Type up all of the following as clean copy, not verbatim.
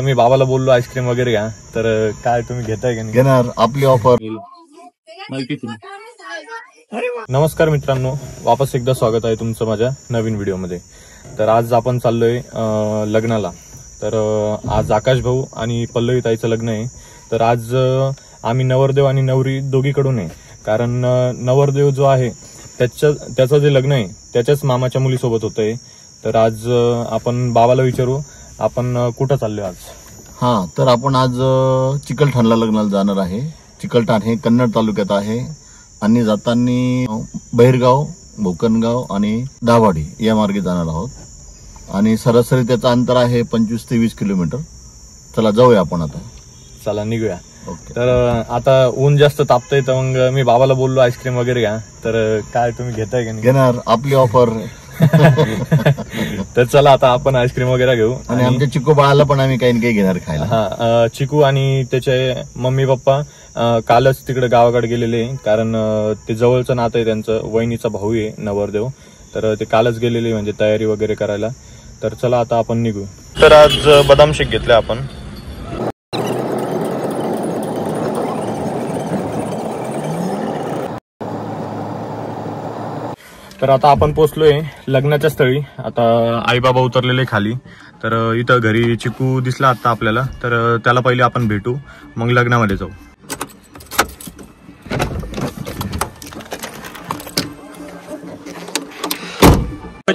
मी बाबाला बोललो आईस्क्रीम वगैरे घ्या, तर काय तुम्ही घेताय का नाही? घेणार, आपली ऑफर. नमस्कार मित्रांनो, वापस एकदा स्वागत आहे तुमचं माझ्या नवीन व्हिडिओमध्ये. तर आज आपण चाललोय लग्नाला. तर आज आकाश भाऊ आणि पल्लवी ताईचं लग्न आहे. तर आज आम्ही नवरदेव आणि नवरी दोघीकडून आहे, कारण नवरदेव जो आहे त्याचं जे लग्न आहे त्याच्याच मामाच्या मुलीसोबत होतंय. तर आज आपण बाबाला विचारू आपण कुठं चाललोय आज. तर आपण आज चिकलठाणला लग्नाला जाणार आहे. चिकलठाण हे कन्नड तालुक्यात आहे आणि जाताना बहिरगाव, भोकनगाव आणि दाभाडी या मार्गे जाणार आहोत. आणि सरासरी त्याचं अंतर आहे 25 ते 20 किलोमीटर. चला जाऊया आपण आता. चला निघूया. तर आता ऊन जास्त तापतंय, तर मग मी बाबाला बोललो आईस्क्रीम वगैरे घ्या, तर काय तुम्ही घेताय का नाही? घेणार, आपली ऑफर. तर चला आता आपण आईस्क्रीम वगैरे घेऊ. आणि आमच्या चिकू बाळाला पण आम्ही काही ना काही घेणार खायला. चिकू आणि त्याचे मम्मी पप्पा कालच तिकडे गावाकडे गेलेले, कारण ते जवळचं नातं आहे त्यांचं, वहिनीचा भाऊ आहे नवरदेव. तर ते कालच गेलेले, म्हणजे तयारी वगैरे करायला. तर चला आता आपण निघू. तर आज बदाम शेक घेतले आपण. तर आता आपण पोहोचलोय लग्नाच्या स्थळी. आता आई बाबा उतरलेले खाली. तर इथं घरी चिकू दिसला आता आपल्याला, तर त्याला पहिले आपण भेटू, मग लग्नामध्ये जाऊ.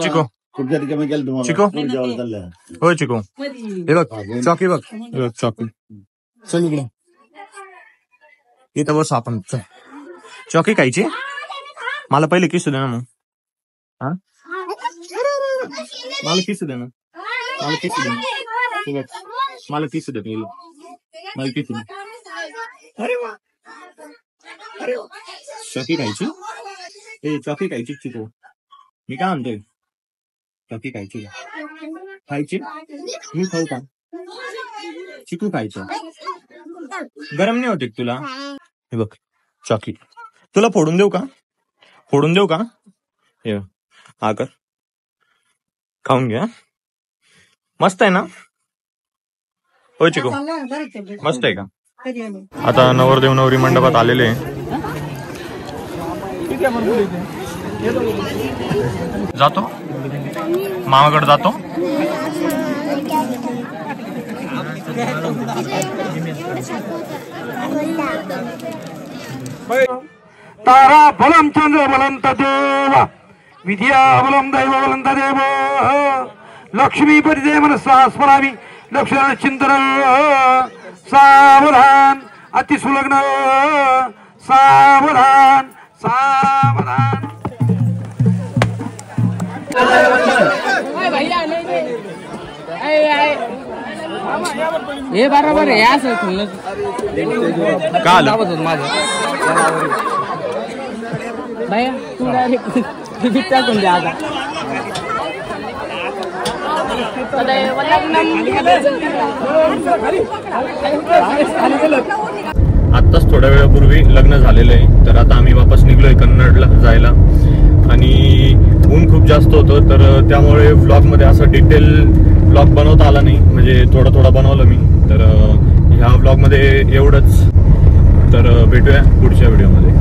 चिकू चिकू होय चिकू, हे बघ चॉकी, बघ चॉकी. चल इकडे, इथं बस आपण. चॉकी खायची, मला पहिले किस दे ना. मग मला किस दे ना, मला किस दे, मला किस दे, मला किस दे. अरे वा, चॉकी खायची, ए चॉकी खायची चिकू. मी काय म्हणतोय, चॉकी खायची, खायची. मी खाऊ का चिकू? खायचं गरम नाही होते तुला? हे बघ चॉकी, तुला फोडून देऊ का? फोडून देऊ का? हे हा कर, खाऊन घ्या. मस्त आहे ना? होय चिकू, मस्त आहे का? आता नवरदेव नवरी मंडपात आलेले. जातो मामाकडे जातो. तारा बलम चंद्र बलम तदेव, विद्या बलम दैव बलम तदेव, लक्ष्मीपती मनसा स्मरामी, लक्ष्मण चिंतन. सावधान अतिसुलग्न, सावधान सावधान. हे बरोबर आहे असं काल माझं बाय. तू डायरेक्ट टाकून द्या. आत्ताच थोड्या वेळापूर्वी लग्न झालेलं आहे. तर आता आम्ही वापस निघलोय कन्नडला जायला. आणि ऊन खूप जास्त होतं, तर त्यामुळे व्लॉगमध्ये असं डिटेल व्लॉग बनवता आला नाही, म्हणजे थोडा बनवलं मी. तर ह्या व्लॉगमध्ये एवढंच. तर भेटूया पुढच्या व्हिडिओमध्ये.